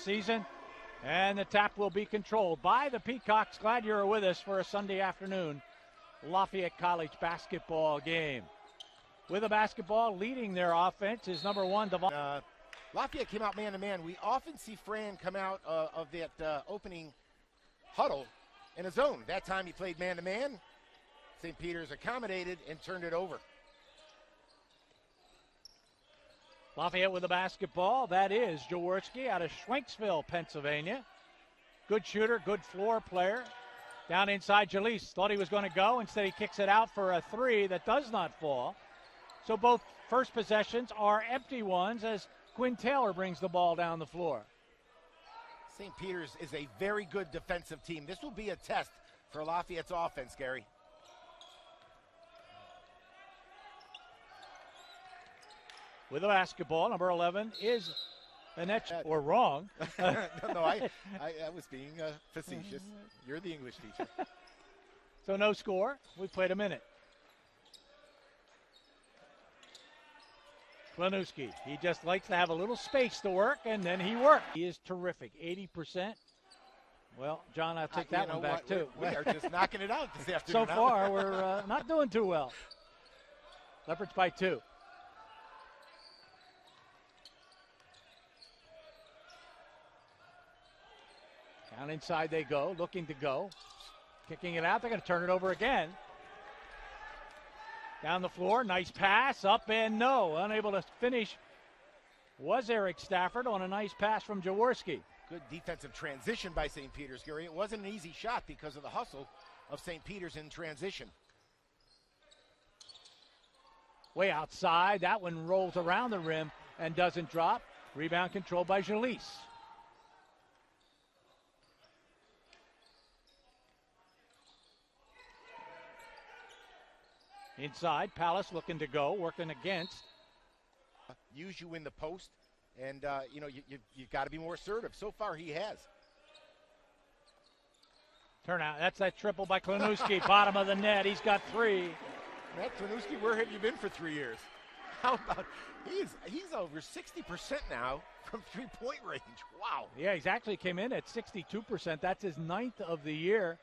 season. And the tap will be controlled by the Peacocks. Glad you're with us for a Sunday afternoon Lafayette College basketball game. With a basketball, leading their offense is number 1, Devon. Lafayette came out man-to-man. We often see Fran come out of that opening huddle in a zone. That time he played man-to-man. St. Peter's accommodated and turned it over. Lafayette with the basketball. That is Jaworski out of Schwenksville, Pennsylvania. Good shooter, good floor player. Down inside, Jalise thought he was going to go. Instead, he kicks it out for a 3 that does not fall. So both first possessions are empty ones as Quinn Taylor brings the ball down the floor. St. Peter's is a very good defensive team. This will be a test for Lafayette's offense, Gary. With the basketball, number 11 is Annette, or wrong. No, I was being facetious. You're the English teacher. So no score. We played a minute. Klanuski, he just likes to have a little space to work, and then he worked. He is terrific, 80%. Well, John, I'll take that one back, too. We are just knocking it out this afternoon. So far, we're not doing too well. Leopards by 2. Down inside they go, looking to go. Kicking it out, they're going to turn it over again. Down the floor, nice pass, up and no. Unable to finish was Eric Stafford on a nice pass from Jaworski. Good defensive transition by St. Peter's, Gary. It wasn't an easy shot because of the hustle of St. Peter's in transition. Way outside, that one rolls around the rim and doesn't drop. Rebound controlled by Jalise. Inside, Palace looking to go, working against. Use you in the post, and you've got to be more assertive. So far, he has. Turnout, that's that triple by Klanuski, bottom of the net. He's got 3. Matt Klanuski, where have you been for 3 years? How about, he's over 60% now from three-point range. Wow. Yeah, he's actually came in at 62%. That's his 9th of the year.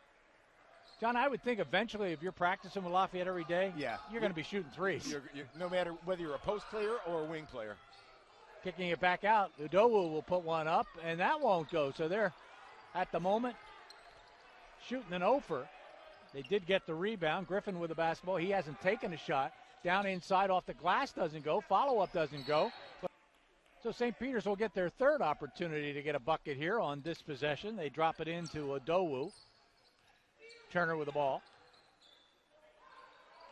John, I would think eventually if you're practicing with Lafayette every day, you're going to be shooting 3s. You're, no matter whether you're a post player or a wing player. Kicking it back out, Udowu will put one up, and that won't go. So they're, at the moment, shooting an offer. They did get the rebound. Griffin with the basketball. He hasn't taken a shot. Down inside off the glass doesn't go. Follow-up doesn't go. So St. Peter's will get their 3rd opportunity to get a bucket here on this possession. They drop it into Udowu. Turner with the ball.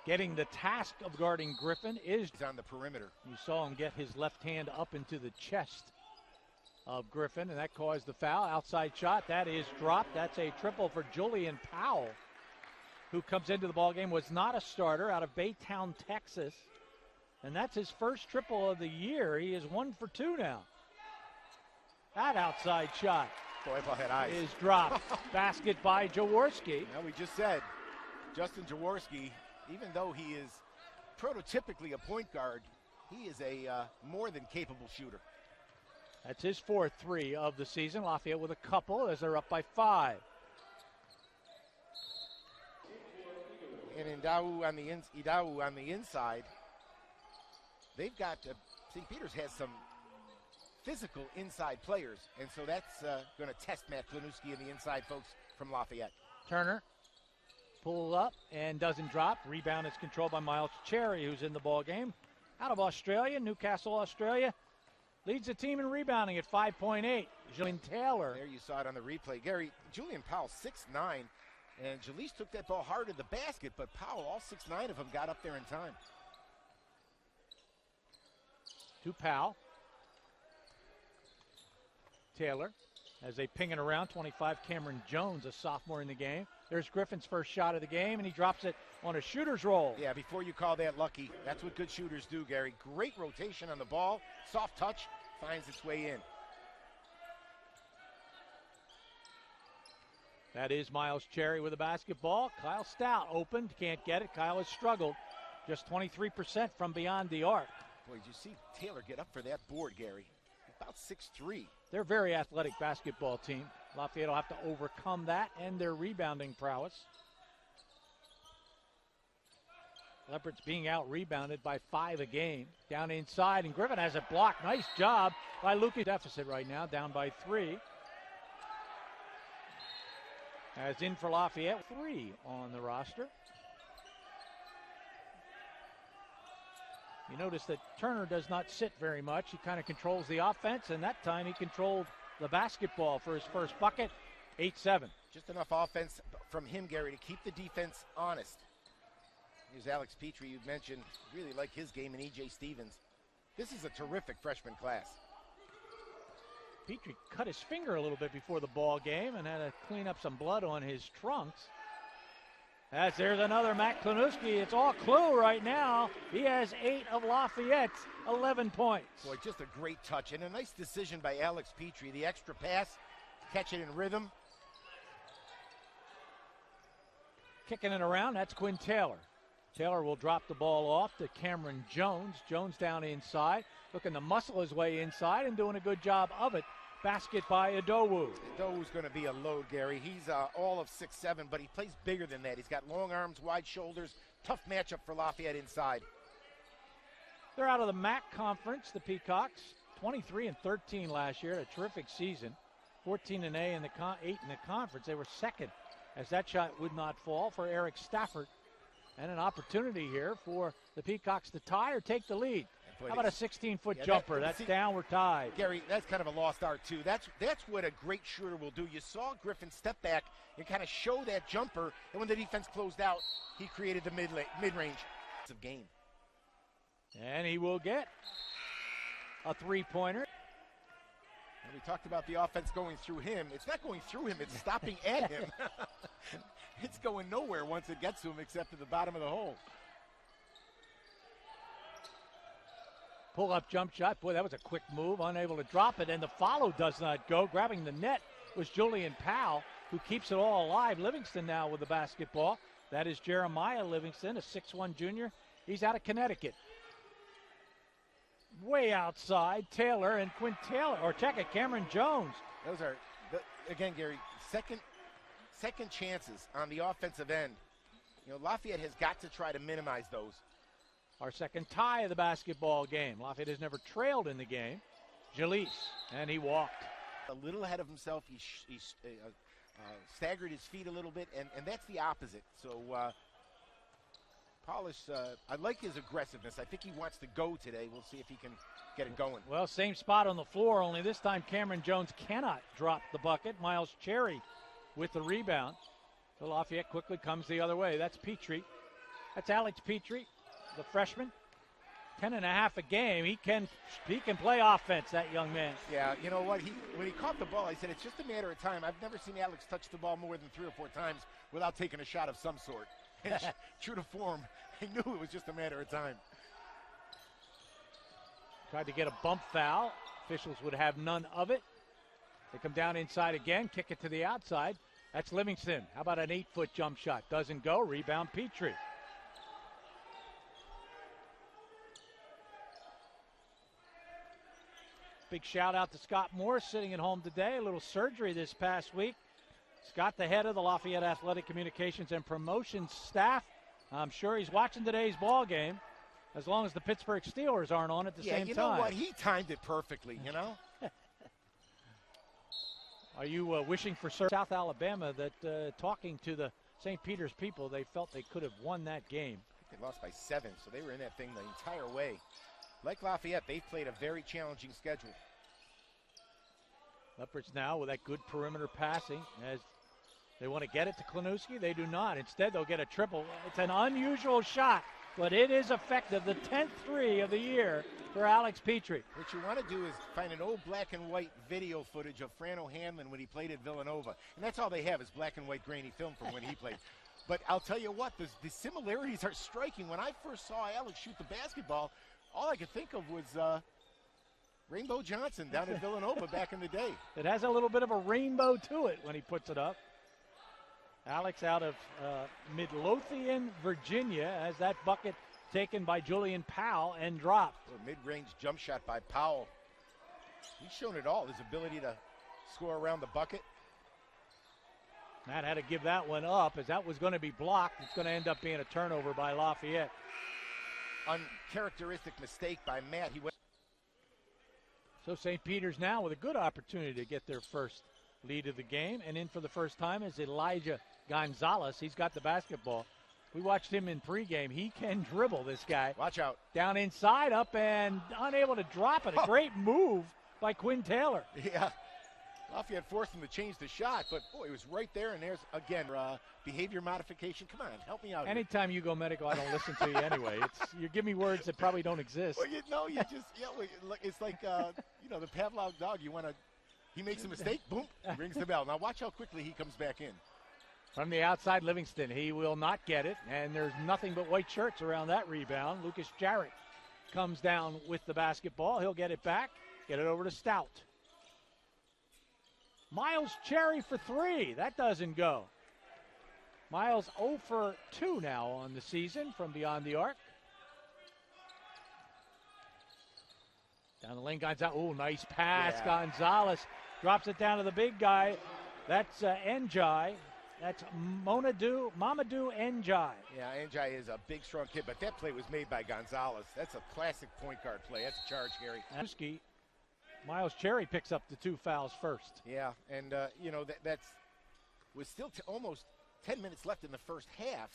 Getting the task of guarding Griffin is on the perimeter. You saw him get his left hand up into the chest of Griffin, and that caused the foul. Outside shot, that is dropped. That's a triple for Julian Powell, who comes into the ballgame, was not a starter, out of Baytown, Texas. And that's his first triple of the year. He is 1 for 2 now. That outside shot. Boy, if I had eyes. Is dropped. Basket by Jaworski. Now we just said, Justin Jaworski, even though he is prototypically a point guard, he is a more than capable shooter. That's his 4th 3 of the season. Lafayette with a couple as they're up by 5. And Idawu on the inside. They've got, St. Peter's has some physical inside players, and so that's going to test Matt Klanuski and the inside folks from Lafayette. Turner pulled up and doesn't drop. Rebound is controlled by Miles Cherry, who's in the ball game. Out of Australia, Newcastle, Australia. Leads the team in rebounding at 5.8. Julian Taylor. There you saw it on the replay. Gary, Julian Powell, 6'9", and Jalise took that ball hard at the basket, but Powell, all 6'9" of them, got up there in time. To Powell. Taylor as they ping it around. 25, Cameron Jones, a sophomore in the game. There's Griffin's first shot of the game, and he drops it on a shooter's roll. Yeah, before you call that lucky, that's what good shooters do, Gary. Great rotation on the ball. Soft touch, finds its way in. That is Miles Cherry with the basketball. Kyle Stout opened, can't get it. Kyle has struggled. Just 23% from beyond the arc. Boy, did you see Taylor get up for that board, Gary? About 6'3". They're a very athletic basketball team. Lafayette will have to overcome that and their rebounding prowess. Leopards being out-rebounded by 5 a game. Down inside, and Griffin has it blocked. Nice job by Lucas. Deficit right now, down by 3. As in for Lafayette, 3 on the roster. You notice that Turner does not sit very much. He kind of controls the offense, and that time he controlled the basketball for his first bucket, 8-7. Just enough offense from him, Gary, to keep the defense honest. Here's Alex Petrie, you mentioned, really like his game, and E.J. Stevens. This is a terrific freshman class. Petrie cut his finger a little bit before the ball game and had to clean up some blood on his trunks. As there's another Matt Klinuski. It's all Clue right now. He has 8 of Lafayette's 11 points. Boy, just a great touch and a nice decision by Alex Petrie. The extra pass, catch it in rhythm. Kicking it around, that's Quinn Taylor. Taylor will drop the ball off to Cameron Jones. Jones down inside, looking to muscle his way inside and doing a good job of it. Basket by Idowu. Idowu's going to be a load, Gary. He's all of 6'7", but he plays bigger than that. He's got long arms, wide shoulders. Tough matchup for Lafayette inside. They're out of the MAC conference, the Peacocks. 23-13 last year, a terrific season. 14 and 8 in the conference. They were second as that shot would not fall for Eric Stafford. And an opportunity here for the Peacocks to tie or take the lead. How about a 16-foot jumper? That's down, we're tied. Gary, that's kind of a lost art, too. That's what a great shooter will do. You saw Griffin step back and kind of show that jumper, and when the defense closed out, he created the mid-range of game. And he will get a three-pointer. And we talked about the offense going through him. It's not going through him, it's stopping at him. It's going nowhere once it gets to him except to the bottom of the hole. Pull-up jump shot. Boy, that was a quick move. Unable to drop it, and the follow does not go. Grabbing the net was Julian Powell, who keeps it all alive. Livingston now with the basketball. That is Jeremiah Livingston, a 6'1 junior. He's out of Connecticut. Way outside, Taylor and Quinn Taylor. Or check it, Cameron Jones. Those are, again, Gary, second chances on the offensive end. You know, Lafayette has got to try to minimize those. Our second tie of the basketball game. Lafayette has never trailed in the game. Jalise, and he walked. A little ahead of himself. He staggered his feet a little bit, and that's the opposite. So, Polish, I like his aggressiveness. I think he wants to go today. We'll see if he can get it going. Well, same spot on the floor, only this time Cameron Jones cannot drop the bucket. Miles Cherry with the rebound. So Lafayette quickly comes the other way. That's Petrie. That's Alex Petrie, the freshman. 10.5 a game. He can play offense, that young man. Yeah, you know what? When he caught the ball, I said it's just a matter of time. I've never seen Alex touch the ball more than 3 or 4 times without taking a shot of some sort. And true to form, I knew it was just a matter of time. Tried to get a bump foul. Officials would have none of it. They come down inside again, kick it to the outside. That's Livingston. How about an 8-foot jump shot? Doesn't go. Rebound Petrie. Big shout out to Scott Morris sitting at home today. A little surgery this past week. Scott, the head of the Lafayette Athletic Communications and Promotions staff. I'm sure he's watching today's ball game, as long as the Pittsburgh Steelers aren't on at the same time. Yeah, you know what? He timed it perfectly, you know? Are you wishing for South Alabama that talking to the St. Peter's people, they felt they could have won that game? They lost by 7, so they were in that thing the entire way. Like Lafayette, they've played a very challenging schedule. Leopards now with that good perimeter passing as they want to get it to Klinuski. They do not. Instead, they'll get a triple. It's an unusual shot, but it is effective. The 10th three of the year for Alex Petrie. What you want to do is find an old black and white video footage of Fran O'Hanlon when he played at Villanova. And that's all they have is black and white grainy film from when he played. But I'll tell you what, the similarities are striking. When I first saw Alex shoot the basketball, all I could think of was Rainbow Johnson down at Villanova back in the day. It has a little bit of a rainbow to it when he puts it up. Alex out of Midlothian, Virginia, has that bucket taken by Julian Powell and dropped. A mid-range jump shot by Powell. He's shown it all, his ability to score around the bucket. Matt had to give that one up as that was going to be blocked. It's going to end up being a turnover by Lafayette. Uncharacteristic mistake by Matt. He went. So St. Peter's now with a good opportunity to get their first lead of the game. And in for the first time is Elijah Gonzalez. He's got the basketball. We watched him in pregame. He can dribble, this guy. Watch out. Down inside, up and unable to drop it. A great move by Quinn Taylor. Yeah. Lafayette forced him to change the shot, but boy, he was right there, and there's, again, behavior modification. Come on, help me out. Anytime you go medical, I don't listen to you anyway. You give me words that probably don't exist. Well, it's like, the Pavlov dog. He makes a mistake, boom, rings the bell. Now watch how quickly he comes back in. From the outside, Livingston, he will not get it, and there's nothing but white shirts around that rebound. Lucas Jarrett comes down with the basketball. He'll get it back, get it over to Stout. Miles Cherry for three. That doesn't go. Miles 0 for 2 now on the season from beyond the arc. Down the lane, Gonzalez. Oh, nice pass. Yeah. Gonzalez drops it down to the big guy. That's Njai. That's Mamadou Njai. Yeah, Njai is a big, strong kid, but that play was made by Gonzalez. That's a classic point guard play. That's a charge, Gary. Miles Cherry picks up the 2 fouls first. Yeah, and, that's with still almost 10 minutes left in the first half.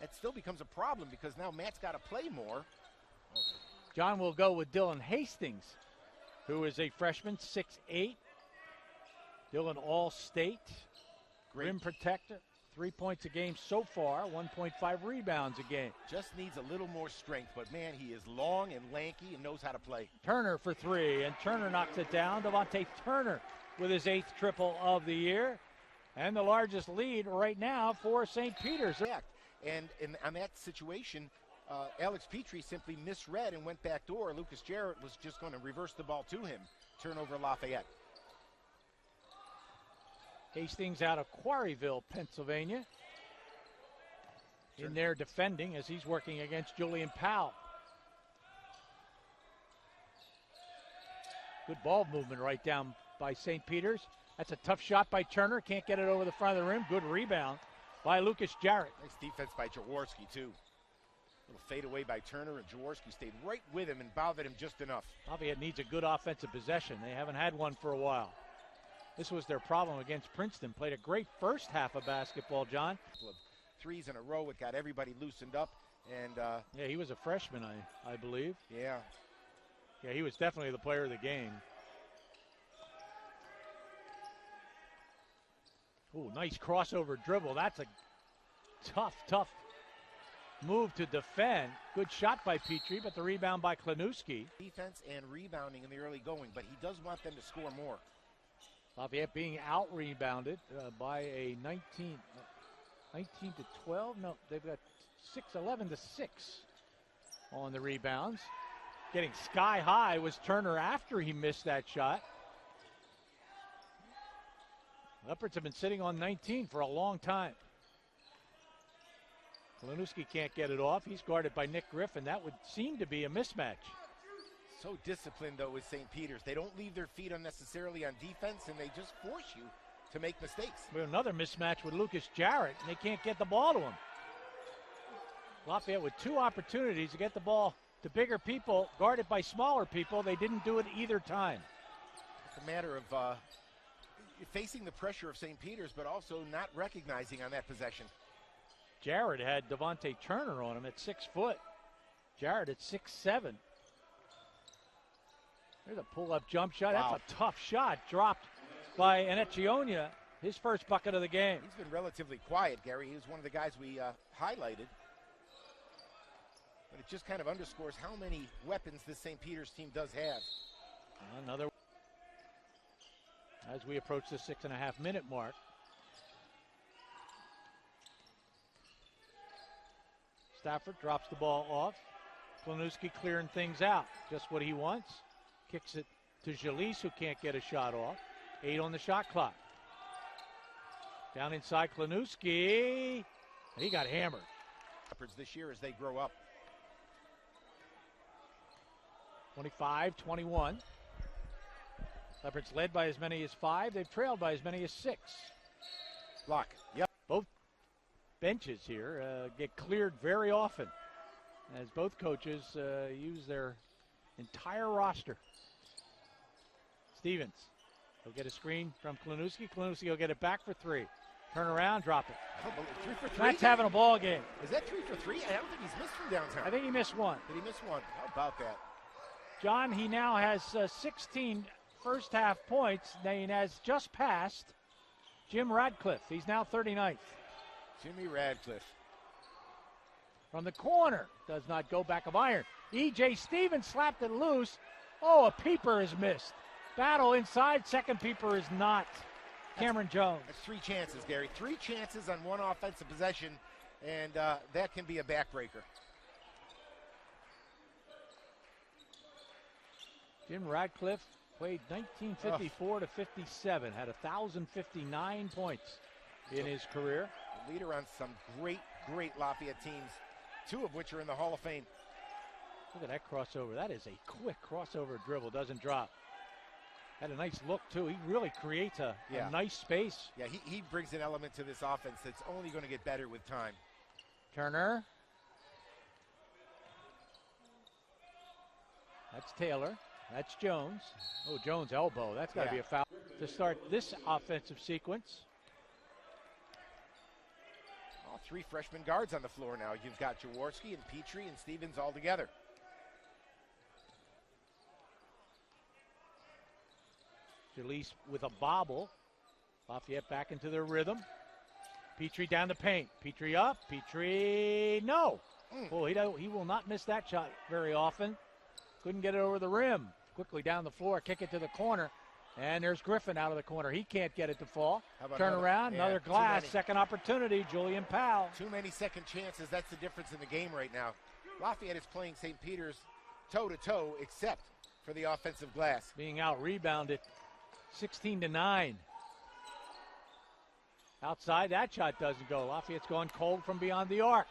That still becomes a problem because now Matt's got to play more. John will go with Dylan Hastings, who is a freshman, 6'8". Dylan All-State, rim protector, 3 points a game so far, 1.5 rebounds a game. Just needs a little more strength, but man, he is long and lanky and knows how to play. Turner for three, and Turner knocks it down. Devontae Turner with his 8th triple of the year, and the largest lead right now for St. Peter's. And on that situation, Alex Petrie simply misread and went backdoor. Lucas Jarrett was just going to reverse the ball to him. Turnover Lafayette. Hastings out of Quarryville, Pennsylvania. In there defending as he's working against Julian Powell. Good ball movement right down by St. Peter's. That's a tough shot by Turner. Can't get it over the front of the rim. Good rebound by Lucas Jarrett. Nice defense by Jaworski, too. Little fade away by Turner, and Jaworski stayed right with him and bothered him just enough. Lafayette needs a good offensive possession. They haven't had one for a while. This was their problem against Princeton. Played a great first half of basketball, John. Threes in a row. It got everybody loosened up. And yeah, he was a freshman, I believe. Yeah. Yeah, he was definitely the player of the game. Ooh, nice crossover dribble. That's a tough move to defend. Good shot by Petrie, but the rebound by Klanuski. Defense and rebounding in the early going, but he does want them to score more. Lafayette being out-rebounded by a 19 to 12. No, they've got 11 to 6 on the rebounds. Getting sky high was Turner after he missed that shot. Leopards have been sitting on 19 for a long time. Klanuski can't get it off. He's guarded by Nick Griffin. That would seem to be a mismatch. So disciplined, though, with St. Peter's. They don't leave their feet unnecessarily on defense, and they just force you to make mistakes. We have another mismatch with Lucas Jarrett, and they can't get the ball to him. Lafayette with 2 opportunities to get the ball to bigger people, guarded by smaller people. They didn't do it either time. It's a matter of facing the pressure of St. Peter's, but also not recognizing on that possession. Jarrett had Devontae Turner on him at 6 foot. Jarrett at 6'7". There's a pull-up jump shot. Wow. That's a tough shot. Dropped by Enechionia, his first bucket of the game. He's been relatively quiet, Gary. He was one of the guys we highlighted. But it just kind of underscores how many weapons this St. Peter's team does have. Another as we approach the 6.5-minute mark. Stafford drops the ball off. Klanuski clearing things out. Just what he wants. Kicks it to Jalise, who can't get a shot off. 8 on the shot clock. Down inside Klanuski. He got hammered. This year as they grow up. 25-21. Leopards led by as many as 5. They've trailed by as many as 6. Block. Yep. Both benches here get cleared very often as both coaches use their entire roster. Stevens will get a screen from Klinuski. Klinuski will get it back for 3. Turn around, drop it. 3 for 3? That's having a ball game. Is that 3 for 3? I don't think he's missed from downtown. I think he missed 1. Did he miss 1? How about that? John, he now has 16 first half points. He has just passed Jim Radcliffe. He's now 39th. Jimmy Radcliffe. From the corner. Does not go, back of iron. E.J. Stevens slapped it loose. Oh, a peeper is missed. Battle inside. Second peeper is not. Cameron Jones. That's 3 chances, Gary. 3 chances on 1 offensive possession, and that can be a backbreaker. Jim Radcliffe played 1954 to 57, had 1,059 points in his career. Leader on some great Lafayette teams, 2 of which are in the Hall of Fame. Look at that crossover. That is a quick crossover dribble. Doesn't drop. Had a nice look, too. He really creates a nice space. Yeah, he brings an element to this offense that's only going to get better with time. Turner. That's Taylor. That's Jones. Oh, Jones' elbow. That's got to be a foul to start this offensive sequence. All 3 freshman guards on the floor now. You've got Jaworski and Petrie and Stevens all together. Jalise with a bobble. Lafayette back into their rhythm. Petrie down the paint. Petrie up. Petrie, no. Oh, he will not miss that shot very often. Couldn't get it over the rim. Quickly down the floor, kick it to the corner. And there's Griffin out of the corner. He can't get it to fall. Turn around, another glass, second opportunity. Julian Powell. Too many second chances. That's the difference in the game right now. Lafayette is playing St. Peter's toe-to-toe, except for the offensive glass. Being out-rebounded. 16-9. Outside, that shot doesn't go. Lafayette's going cold from beyond the arc.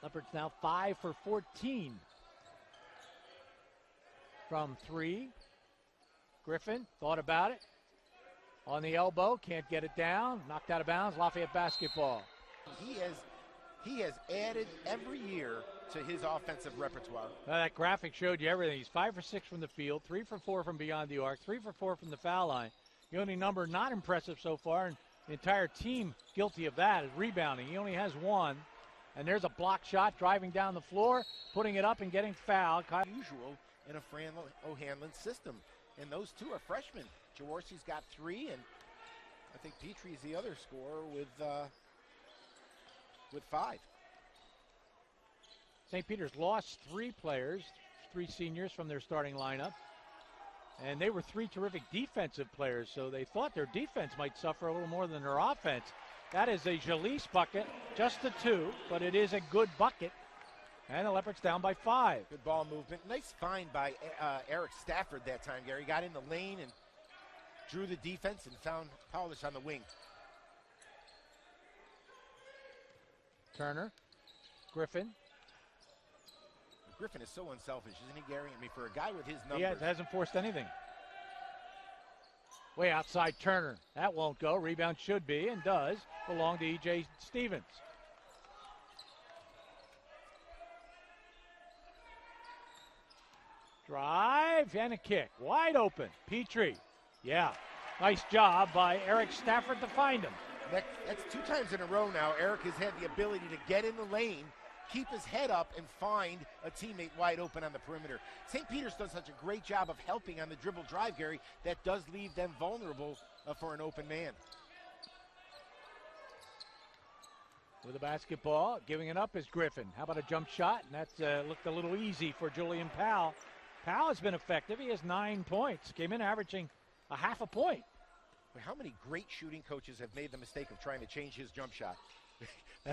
Leopards now 5 for 14. From 3. Griffin thought about it. On the elbow, can't get it down. Knocked out of bounds. Lafayette basketball. He has added every year to his offensive repertoire. That graphic showed you everything. He's 5 for 6 from the field, 3 for 4 from beyond the arc, 3 for 4 from the foul line. The only number not impressive so far, and the entire team guilty of that, is rebounding. He only has 1. And there's a block shot driving down the floor, putting it up and getting fouled. Usual in a Fran O'Hanlon system. And those 2 are freshmen. Jaworski's got 3, and I think Petrie's the other scorer with 5. St. Peter's lost 3 players, 3 seniors from their starting lineup. And they were 3 terrific defensive players, so they thought their defense might suffer a little more than their offense. That is a Jalise bucket, just the 2, but it is a good bucket. And the Leopards down by 5. Good ball movement. Nice find by Eric Stafford that time, Gary. Got in the lane and drew the defense and found Powlish on the wing. Turner. Griffin. Griffin is so unselfish, isn't he, Gary? I mean, for a guy with his numbers. He hasn't forced anything. Way outside Turner. That won't go. Rebound should be and does belong to E.J. Stevens. Drive and a kick. Wide open. Petrie. Yeah. Nice job by Eric Stafford to find him. That's 2 times in a row now. Eric has had the ability to get in the lane, keep his head up, and find a teammate wide open on the perimeter. St. Peter's does such a great job of helping on the dribble drive, Gary, that does leave them vulnerable for an open man. With the basketball, giving it up is Griffin. How about a jump shot? And that's looked a little easy for Julian Powell. Powell has been effective. He has 9 points. Came in averaging a half a point. How many great shooting coaches have made the mistake of trying to change his jump shot?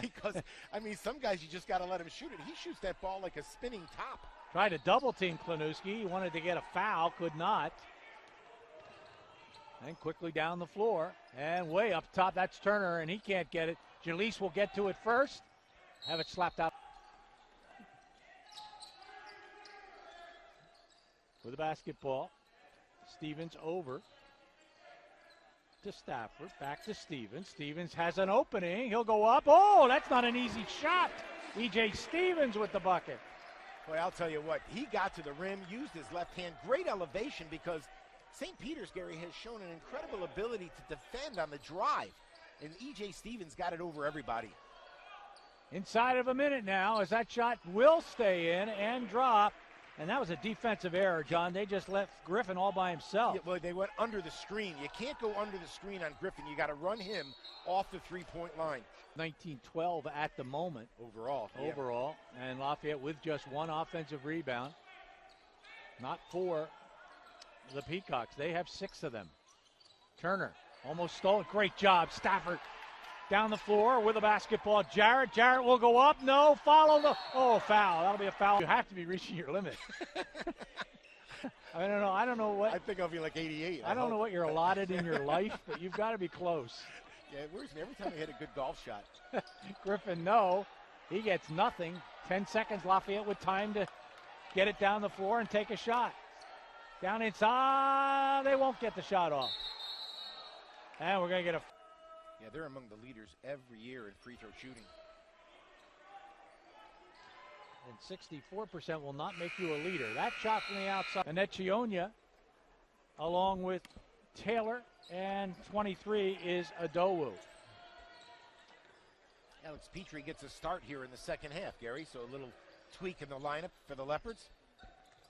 Because, I mean, some guys you just got to let him shoot it. He shoots that ball like a spinning top. Tried to double team Klinuski. He wanted to get a foul, could not. And quickly down the floor. And way up top, that's Turner, and he can't get it. Jalise will get to it first. Have it slapped out. With the basketball. Stevens over to Stafford, back to Stevens. Stevens has an opening. He'll go up. Oh, that's not an easy shot. E.J. Stevens with the bucket. Boy, I'll tell you what, he got to the rim, used his left hand, great elevation, because St. Peter's, Gary, has shown an incredible ability to defend on the drive. And E.J. Stevens got it over everybody. Inside of a minute now, as that shot will stay in and drop. And that was a defensive error, John. They just left Griffin all by himself. Yeah, well, they went under the screen. You can't go under the screen on Griffin. You got to run him off the three-point line. 19-12 at the moment. Overall. And Lafayette with just one offensive rebound. Not for the Peacocks. They have 6 of them. Turner almost stole it. Great job. Stafford down the floor with a basketball. Jarrett will go up. No, follow the. Oh, foul. That'll be a foul. You have to be reaching your limit. I don't know what. I think I'll be like 88. I don't know what you're allotted in your life, but you've got to be close. Yeah, it worries me every time I hit a good golf shot. Griffin, no. He gets nothing. 10 seconds, Lafayette with time to get it down the floor and take a shot. Down inside. They won't get the shot off. And we're going to get a. Yeah, they're among the leaders every year in free throw shooting. And 64% will not make you a leader. That shot from the outside. Anechionia, along with Taylor, and 23 is Adowu. Alex Petrie gets a start here in the second half, Gary, so a little tweak in the lineup for the Leopards.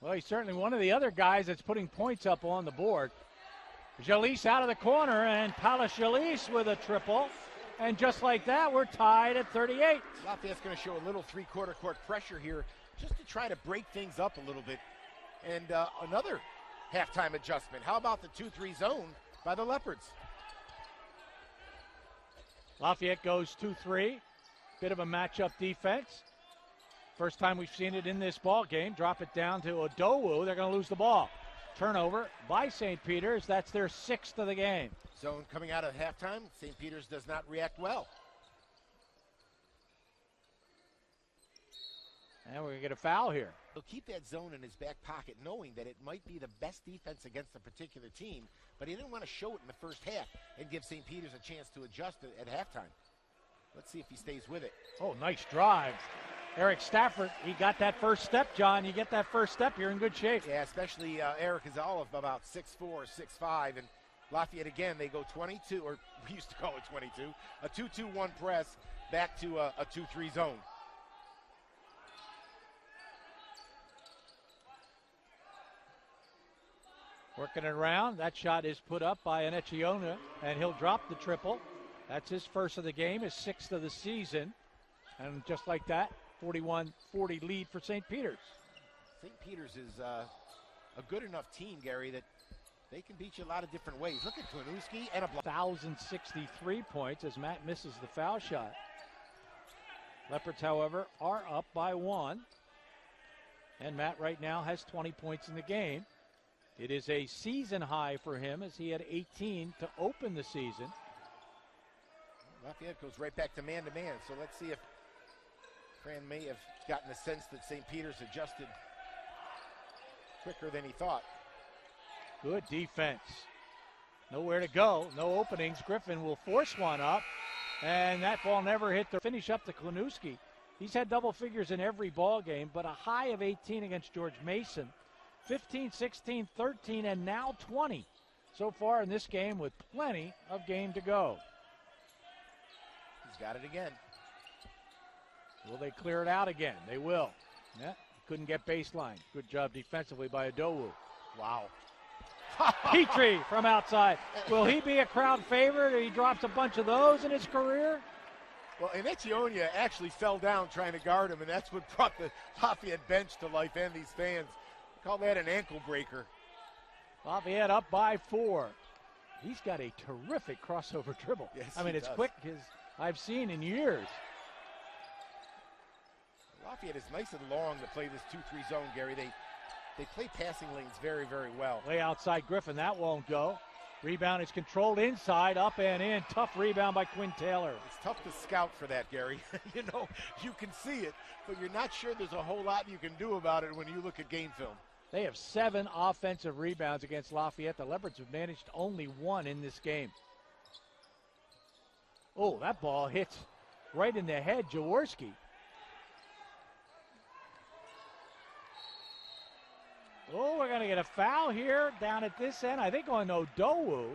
Well, he's certainly one of the other guys that's putting points up on the board. Jalise out of the corner, and Palis Jalise with a triple. And just like that, we're tied at 38. Lafayette's going to show a little three-quarter court pressure here just to try to break things up a little bit. And another halftime adjustment. How about the 2-3 zone by the Leopards? Lafayette goes 2-3. Bit of a matchup defense. First time we've seen it in this ball game. Drop it down to Adowu. They're going to lose the ball. Turnover by St. Peter's. That's their 6th of the game. Zone coming out of halftime. St. Peter's does not react well. And we're going to get a foul here. He'll keep that zone in his back pocket, knowing that it might be the best defense against a particular team, but he didn't want to show it in the first half and give St. Peter's a chance to adjust it at halftime. Let's see if he stays with it. Oh, nice drive. Eric Stafford, he got that first step, John. You get that first step, you're in good shape. Yeah, especially Eric is all of about 6'4", 6'5", and Lafayette again, they go 22, or we used to call it 22, a 2-2-1 press back to a 2-3 zone. Working it around. That shot is put up by Anechionia, and he'll drop the triple. That's his first of the game, his 6th of the season. And just like that, 41-40 lead for St. Peter's. St. Peter's is a good enough team, Gary, that they can beat you a lot of different ways. Look at Klinuski and a block. 1,063 points as Matt misses the foul shot. Leopards, however, are up by 1. And Matt right now has 20 points in the game. It is a season high for him as he had 18 to open the season. Lafayette goes right back to man-to-man, so let's see if Fran may have gotten the sense that St. Peter's adjusted quicker than he thought. Good defense. Nowhere to go, no openings. Griffin will force one up, and that ball never hit the finish up to Klinuski. He's had double figures in every ball game, but a high of 18 against George Mason. 15, 16, 13, and now 20 so far in this game with plenty of game to go. He's got it again. Will they clear it out again? They will. Yeah, couldn't get baseline. Good job defensively by Adowu. Wow. Petrie from outside. Will he be a crowd favorite? He drops a bunch of those in his career. Well, Anechionia actually fell down trying to guard him, and that's what brought the Lafayette bench to life and these fans. Call that an ankle breaker. Lafayette up by 4. He's got a terrific crossover dribble. Yes, I mean, it's does. quick as I've seen in years. Lafayette is nice and long to play this 2-3 zone, Gary. They play passing lanes very, very well. Way outside Griffin, that won't go. Rebound is controlled inside, up and in. Tough rebound by Quinn Taylor. It's tough to scout for that, Gary. You know, you can see it, but you're not sure there's a whole lot you can do about it when you look at game film. They have 7 offensive rebounds against Lafayette. The Leopards have managed only 1 in this game. Oh, that ball hits right in the head, Jaworski. Oh, we're going to get a foul here down at this end. I think on Odowu.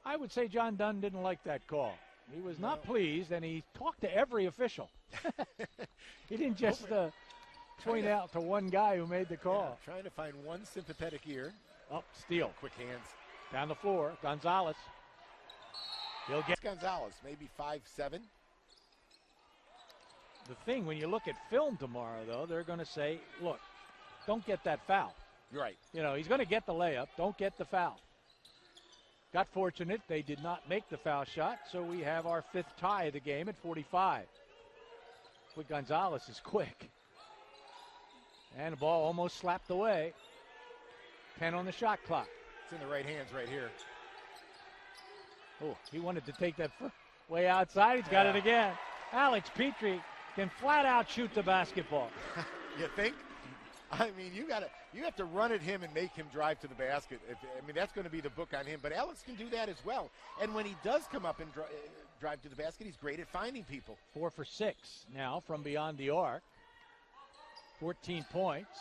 I would say John Dunn didn't like that call. He was not pleased, and he talked to every official. He didn't just point out to one guy who made the call. Yeah, trying to find one sympathetic ear. Oh, steal. Quick hands. Down the floor, Gonzalez. He'll get Gonzalez, maybe 5'7". The thing, when you look at film tomorrow, though, they're going to say, look, don't get that foul. You're right. You know, he's going to get the layup. Don't get the foul. Got fortunate they did not make the foul shot, so we have our 5th tie of the game at 45. But Gonzalez is quick. And the ball almost slapped away. 10 on the shot clock. It's in the right hands right here. Oh, he wanted to take that way outside. He's got it again. Alex Petrie can flat out shoot the basketball. You think? I mean, you have to run at him and make him drive to the basket. That's going to be the book on him. But Alex can do that as well. And when he does come up and drive to the basket, he's great at finding people. 4 for 6 now from beyond the arc. 14 points.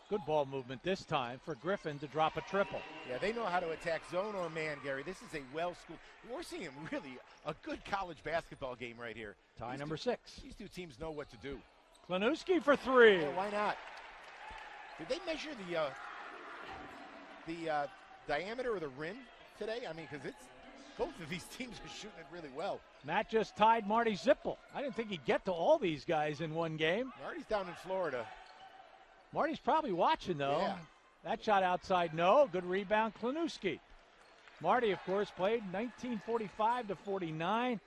Good ball movement this time for Griffin to drop a triple. Yeah, they know how to attack zone or man, Gary. This is a well-schooled. We're seeing really a good college basketball game right here. Tie number 6. These 2 teams know what to do. Klanowski for 3. Yeah, why not? Did they measure the diameter of the rim today? I mean, because it's both of these teams are shooting it really well. Matt just tied Marty Zippel. I didn't think he'd get to all these guys in one game. Marty's down in Florida. Marty's probably watching, though. Yeah. That shot outside, no. Good rebound, Klanowski. Marty, of course, played 1945 to 49.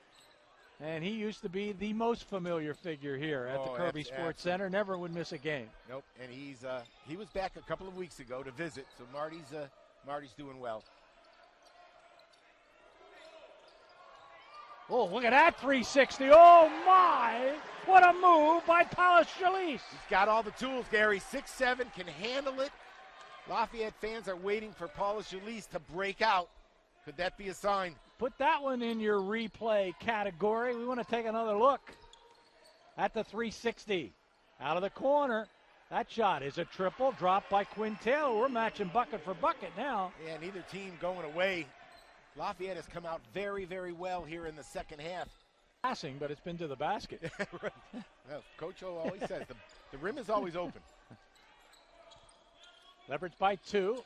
And he used to be the most familiar figure here at the Kirby Sports Center. Never would miss a game. Nope. And he was back a couple of weeks ago to visit. So Marty's doing well. Oh, look at that 360. Oh, my. What a move by Paulus Schalise. He's got all the tools, Gary. 6'7", can handle it. Lafayette fans are waiting for Paulus Schalise to break out. Could that be a sign? Put that one in your replay category. We want to take another look at the 360. Out of the corner. That shot is a triple dropped by Quinn Taylor. We're matching bucket for bucket now. Yeah, neither team going away. Lafayette has come out very, very well here in the second half. Passing, but it's been to the basket. Right. Well, Coach O always says the rim is always open. Leopards by 2.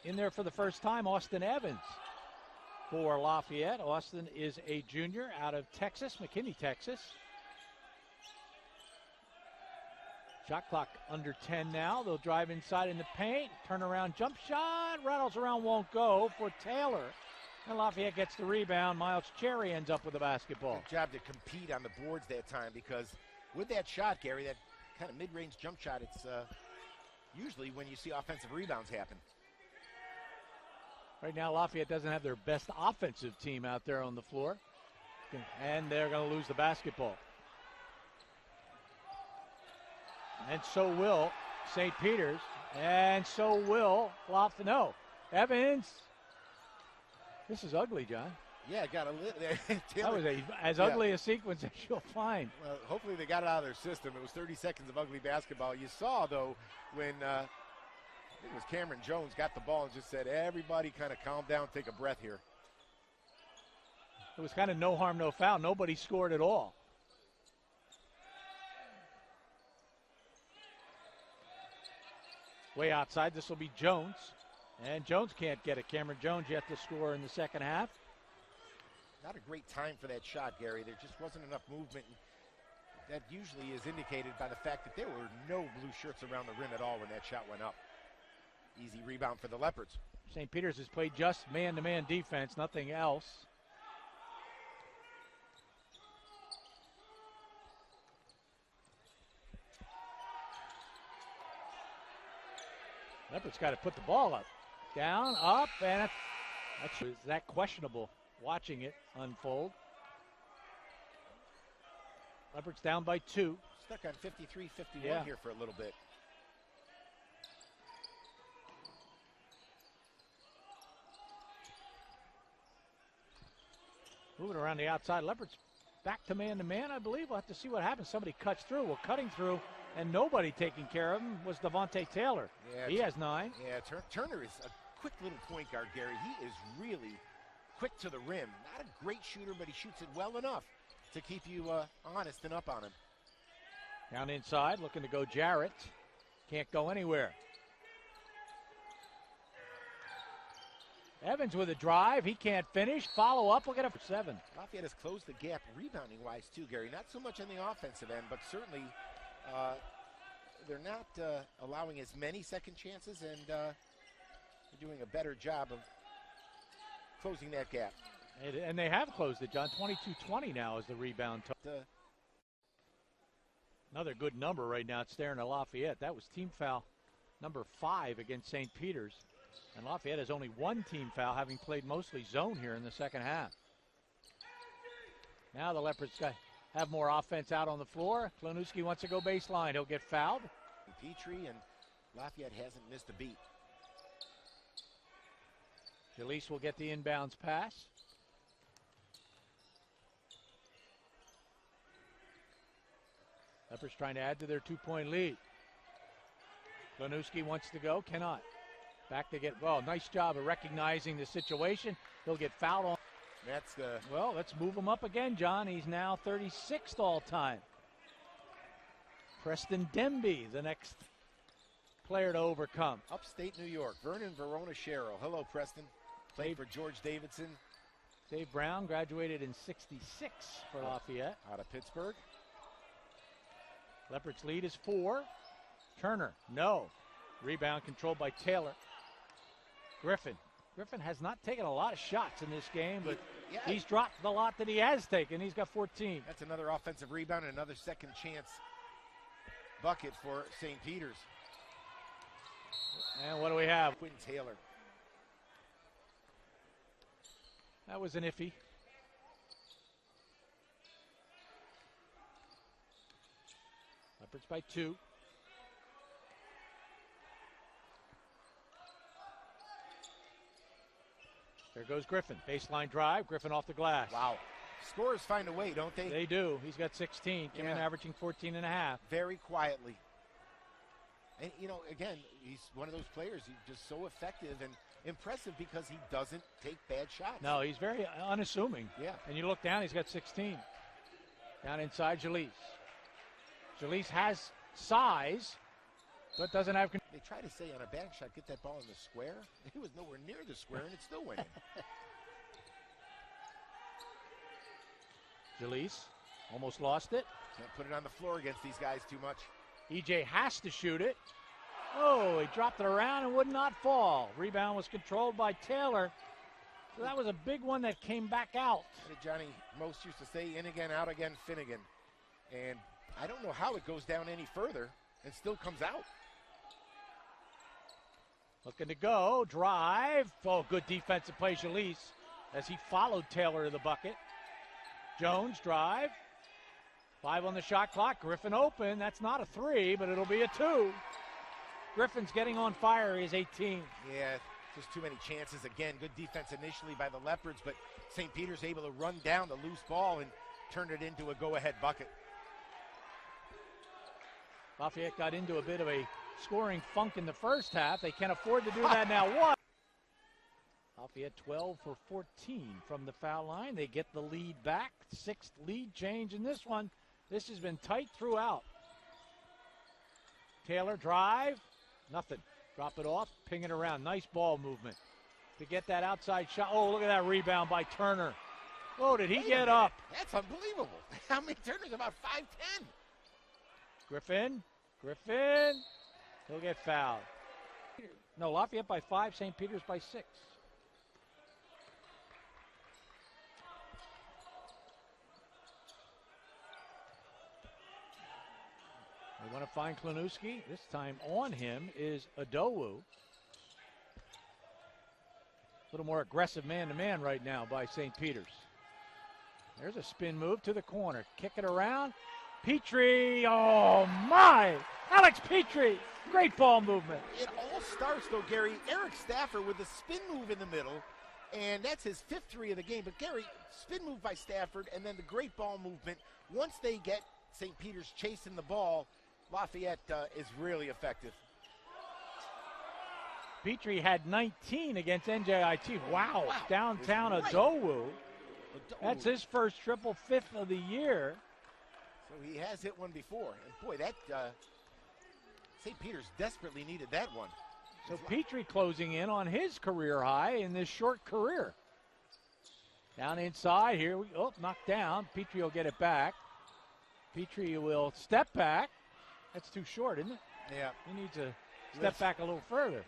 In there for the first time, Austin Evans for Lafayette. Austin is a junior out of Texas, McKinney, Texas. Shot clock under 10 now. They'll drive inside in the paint. Turnaround jump shot. Rattles around, won't go for Taylor. And Lafayette gets the rebound. Miles Cherry ends up with the basketball. Good job to compete on the boards that time, because with that shot, Gary, that kind of mid-range jump shot, it's usually when you see offensive rebounds happen. Right now, Lafayette doesn't have their best offensive team out there on the floor. And they're going to lose the basketball. And so will St. Peter's. And so will Lafayette. No, Evans. This is ugly, John. Yeah, got a little. That was as ugly a sequence as you'll find. Well, hopefully they got it out of their system. It was 30 seconds of ugly basketball. You saw, though, when I think it was Cameron Jones got the ball and just said, everybody kind of calm down, take a breath here. It was kind of no harm, no foul. Nobody scored at all. Way outside, this will be Jones. And Jones can't get it. Cameron Jones yet to score in the second half. Not a great time for that shot, Gary. There just wasn't enough movement. That usually is indicated by the fact that there were no blue shirts around the rim at all when that shot went up. Easy rebound for the Leopards. St. Peter's has played just man-to-man defense, nothing else. Leopards got to put the ball up. Down, up, and that's that questionable watching it unfold. Leopards down by 2. Stuck on 53-51 here for a little bit. Moving around the outside. Leopards back to man, I believe. We'll have to see what happens. Somebody cuts through. Well, cutting through and nobody taking care of him was Devontae Taylor. Yeah, he has 9. Yeah, Turner is a quick little point guard, Gary. He is really quick to the rim. Not a great shooter, but he shoots it well enough to keep you honest and up on him. Down inside, looking to go Jarrett. Can't go anywhere. Evans with a drive. He can't finish. Follow up. We'll get it for 7. Lafayette has closed the gap rebounding-wise, too, Gary. Not so much on the offensive end, but certainly they're not allowing as many second chances, and they're doing a better job of closing that gap. And they have closed it, John. 22-20 now is the rebound total. Another good number right now. It's staring at Lafayette. That was team foul number 5 against St. Peter's. And Lafayette has only 1 team foul, having played mostly zone here in the second half. Now the Leopards have more offense out on the floor. Klonuski wants to go baseline. He'll get fouled. Petrie, and Lafayette hasn't missed a beat. Jalise will get the inbounds pass. Leopards trying to add to their 2-point lead. Klonuski wants to go, cannot. Back to get, well, nice job of recognizing the situation. He'll get fouled on. That's the. Well, let's move him up again, John. He's now 36th all time. Preston Demby, the next player to overcome. Upstate New York, Vernon Verona Sherrill. Hello, Preston. Played for George Davidson. Dave Brown graduated in 66 for Lafayette. Out of Pittsburgh. Leopards lead is 4. Turner, no. Rebound controlled by Taylor. Griffin has not taken a lot of shots in this game, but he's dropped the lot that he has taken. He's got 14. That's another offensive rebound and another second chance bucket for St. Peter's. And what do we have? Quinn Taylor. That was an iffy. Leopards by 2. There goes Griffin. Baseline drive. Griffin off the glass. Wow. Scorers find a way, don't they? They do. He's got 16. Came in averaging 14 and a half. Very quietly. And, you know, again, he's one of those players. He's just so effective and impressive because he doesn't take bad shots. No, he's very unassuming. Yeah. And you look down, he's got 16. Down inside Jalise. Jalise has size, but doesn't have control. They try to say on a bank shot, get that ball in the square. He was nowhere near the square, and it still went in. Jalise almost lost it. Can't put it on the floor against these guys too much. EJ has to shoot it. Oh, he dropped it around and would not fall. Rebound was controlled by Taylor. So that was a big one that came back out. Johnny Most used to say, in again, out again, Finnegan. And I don't know how it goes down any further and still comes out. Looking to go, drive. Oh, good defensive play, Jalise, as he followed Taylor to the bucket. Jones, drive. 5 on the shot clock. Griffin open. That's not a 3, but it'll be a 2. Griffin's getting on fire. He's 18. Yeah, just too many chances. Again, good defense initially by the Leopards, but St. Peter's able to run down the loose ball and turn it into a go-ahead bucket. Lafayette got into a bit of a scoring funk in the first half. They can't afford to do that now. What? Lafayette 12 for 14 from the foul line. They get the lead back. 6th lead change in this one. This has been tight throughout. Taylor drive. Nothing. Drop it off. Ping it around. Nice ball movement to get that outside shot. Oh, look at that rebound by Turner. Oh, did he get up? That's unbelievable. How many Turner's? About 5'10". Griffin. He'll get fouled. No, Lafayette by 5, St. Peter's by 6. They want to find Klonuski. This time on him is Adowu. A little more aggressive man-to-man right now by St. Peter's. There's a spin move to the corner. Kick it around. Petrie, oh my! Alex Petrie, great ball movement. It all starts though, Gary. Eric Stafford with the spin move in the middle. And that's his 5th three of the game. But Gary, spin move by Stafford, and then the great ball movement. Once they get St. Peter's chasing the ball, Lafayette is really effective. Petrie had 19 against NJIT. Wow. Downtown Right. Adowu. That's his first triple, 5th of the year. So he has hit one before. And boy, that St. Peter's desperately needed that one. So Petrie closing in on his career high in this short career. Down inside here. Knocked down. Petrie will get it back. Petrie will step back. That's too short, isn't it? Yeah. He needs to step back a little further.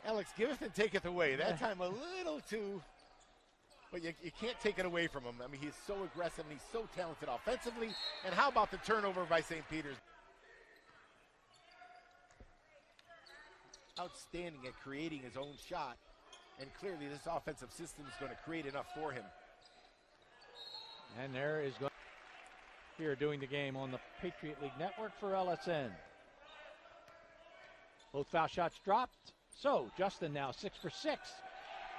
Alex giveth and taketh away. That time a little too, but you can't take it away from him. I mean, he's so aggressive and he's so talented offensively. And how about the turnover by St. Peter's? Outstanding at creating his own shot. And clearly this offensive system is going to create enough for him. And there is going here doing the game on the Patriot League Network for LSN. Both foul shots dropped. So Justin now 6 for 6.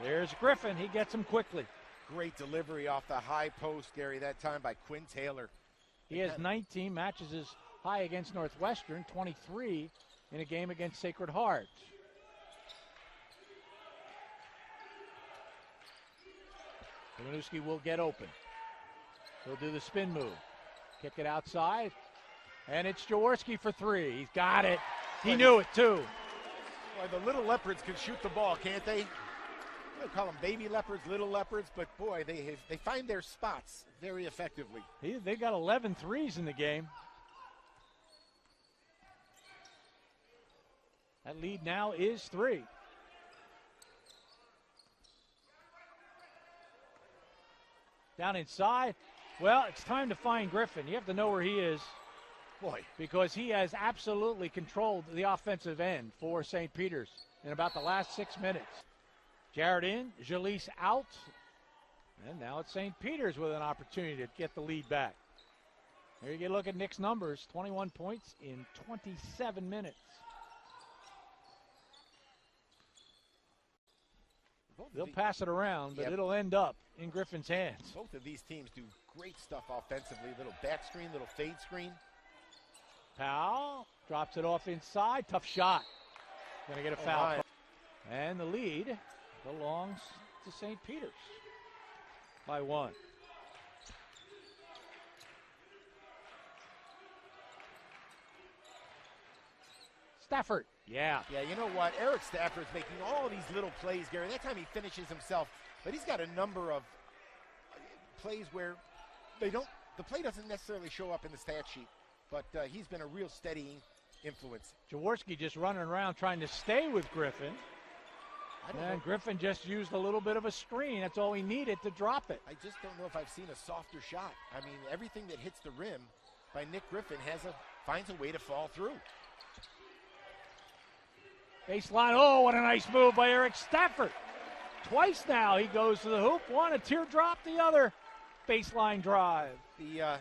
There's Griffin. He gets him quickly. Great delivery off the high post, Gary, that time by Quinn Taylor. He has 19, matches his high against Northwestern, 23 in a game against Sacred Heart. Kaminuski will get open. He'll do the spin move. Kick it outside. And it's Jaworski for 3. He's got it. He knew it, too. Boy, the little leopards can shoot the ball, can't they? They call them baby leopards, little leopards, but boy, they find their spots very effectively. They got 11 threes in the game. That lead now is 3. Down inside. Well, it's time to find Griffin. You have to know where he is. Boy. Because he has absolutely controlled the offensive end for St. Peter's in about the last 6 minutes. Jarrett in, Jalise out. And now it's St. Peter's with an opportunity to get the lead back. There you get a look at Nick's numbers. 21 points in 27 minutes. They'll pass it around, but it'll end up in Griffin's hands. Both of these teams do great stuff offensively. Little back screen, little fade screen. Powell drops it off inside. Tough shot. Going to get a foul. Right. And the lead belongs to St. Peter's by 1. Stafford. Yeah, you know what? Eric Stafford's making all these little plays, Gary. That time he finishes himself, but he's got a number of plays where the play doesn't necessarily show up in the stat sheet, but he's been a real steadying influence. Jaworski just running around trying to stay with Griffin. And Griffin just used a little bit of a screen. That's all he needed to drop it. I just don't know if I've seen a softer shot. I mean, everything that hits the rim by Nick Griffin finds a way to fall through. Baseline, what a nice move by Eric Stafford. Twice now he goes to the hoop. One, a teardrop, the other, baseline drive. The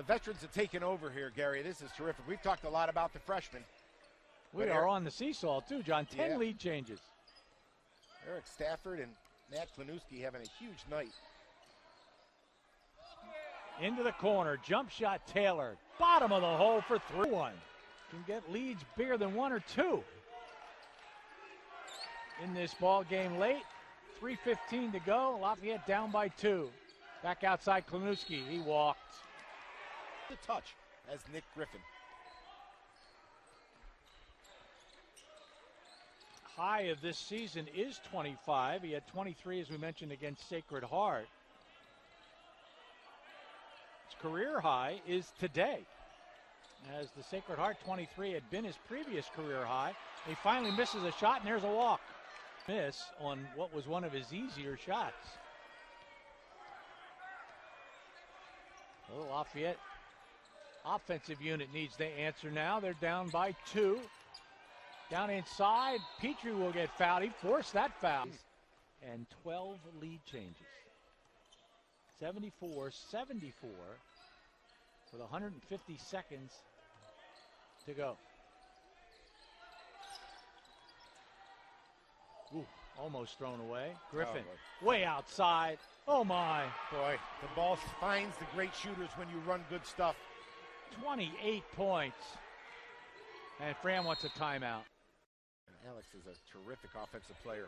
veterans have taken over here, Gary. This is terrific. We've talked a lot about the freshmen. We are on the seesaw, too, John. 10 lead changes. Eric Stafford and Matt Klanuski having a huge night. Into the corner, jump shot Taylor. Bottom of the hole for 3-1. Can get leads bigger than 1 or 2 in this ball game late. 3:15 to go. Lafayette down by 2. Back outside Klanuski. He walked. The touch as Nick Griffin. High of this season is 25. He had 23, as we mentioned, against Sacred Heart. His career high is today, as the Sacred Heart 23 had been his previous career high. He finally misses a shot, and there's a walk. Miss on what was one of his easier shots. The Lafayette offensive unit needs to answer now. They're down by 2. Down inside, Petrie will get fouled. He forced that foul. And 12 lead changes. 74-74 with 150 seconds to go. Ooh, almost thrown away. Griffin, way outside. Oh, my. Boy, the ball finds the great shooters when you run good stuff. 28 points. And Fran wants a timeout. Alex is a terrific offensive player.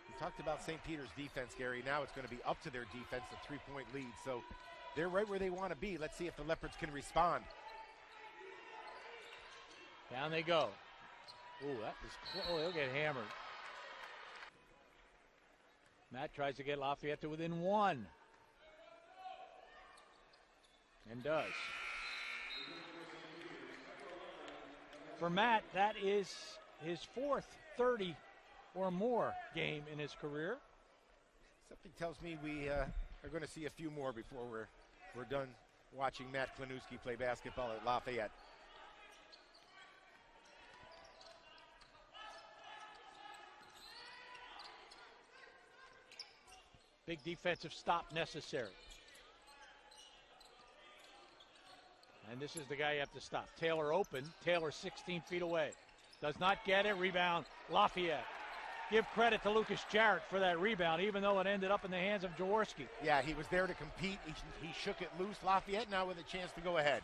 We talked about St. Peter's defense, Gary. Now it's going to be up to their defense, a 3-point lead. So they're right where they want to be. Let's see if the Leopards can respond. Down they go. Ooh, that was close. Oh, they'll get hammered. Matt tries to get Lafayette to within 1. And does. For Matt, that is his 4th 30 or more game in his career. Something tells me we are going to see a few more before we're done watching Matt Klinuski play basketball at Lafayette. Big defensive stop necessary. And this is the guy you have to stop. Taylor open. Taylor 16 feet away. Does not get it. Rebound, Lafayette. Give credit to Lucas Jarrett for that rebound, even though it ended up in the hands of Jaworski. Yeah, he was there to compete. He shook it loose. Lafayette now with a chance to go ahead.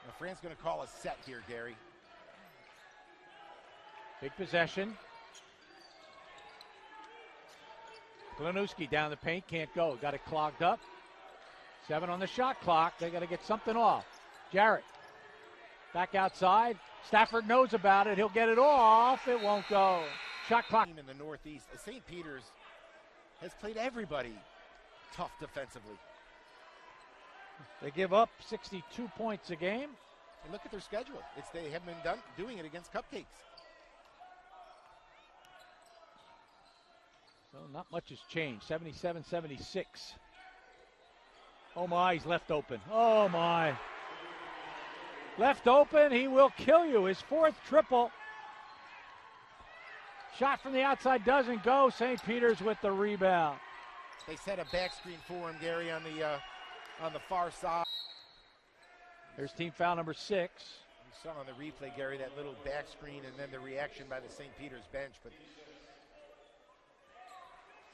Now, Fran's going to call a set here, Gary. Big possession. Klinuski down the paint, can't go. Got it clogged up. 7 on the shot clock. They got to get something off. Jarrett back outside. Stafford knows about it. He'll get it off. It won't go. Shot clock. In the Northeast, St. Peter's has played everybody tough defensively. They give up 62 points a game. And look at their schedule. They have been doing it against Cupcakes. So not much has changed. 77-76. Oh my, he's left open. Oh my. Left open, he will kill you. His 4th triple. Shot from the outside doesn't go. St. Peter's with the rebound. They set a back screen for him, Gary, on the far side. There's team foul number 6. We saw on the replay, Gary, that little back screen and then the reaction by the St. Peter's bench, but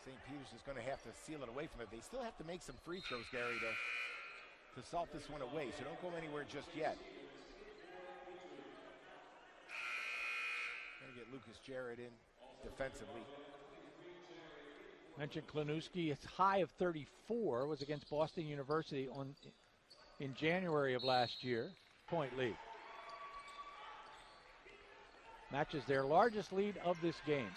St. Peter's is going to have to seal it away from it. They still have to make some free throws, Gary, to salt this one away, so don't go anywhere just yet. Going to get Lucas Jarrett in defensively. Mentioned Klinuski. His high of 34 was against Boston University in January of last year. Point lead. Matches their largest lead of this game.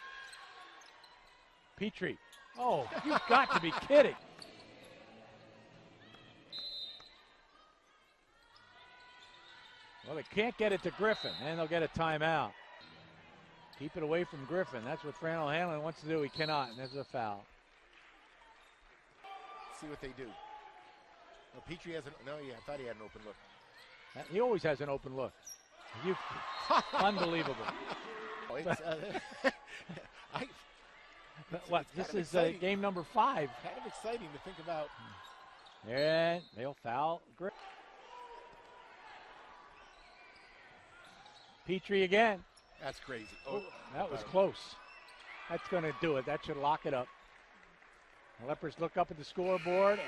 Petrie. Oh, you've got to be kidding. Well, they can't get it to Griffin, and they'll get a timeout. Keep it away from Griffin. That's what Fran O'Hanlon wants to do. He cannot, and there's a foul. Let's see what they do. Well, Petrie has no, yeah, I thought he had an open look. He always has an open look. Unbelievable. Oh, it's, What? This is game number 5. Kind of exciting to think about. And they'll foul Griffin. Petrie again. That's crazy. Oh, that was close. That's going to do it. That should lock it up. The Leopards look up at the scoreboard.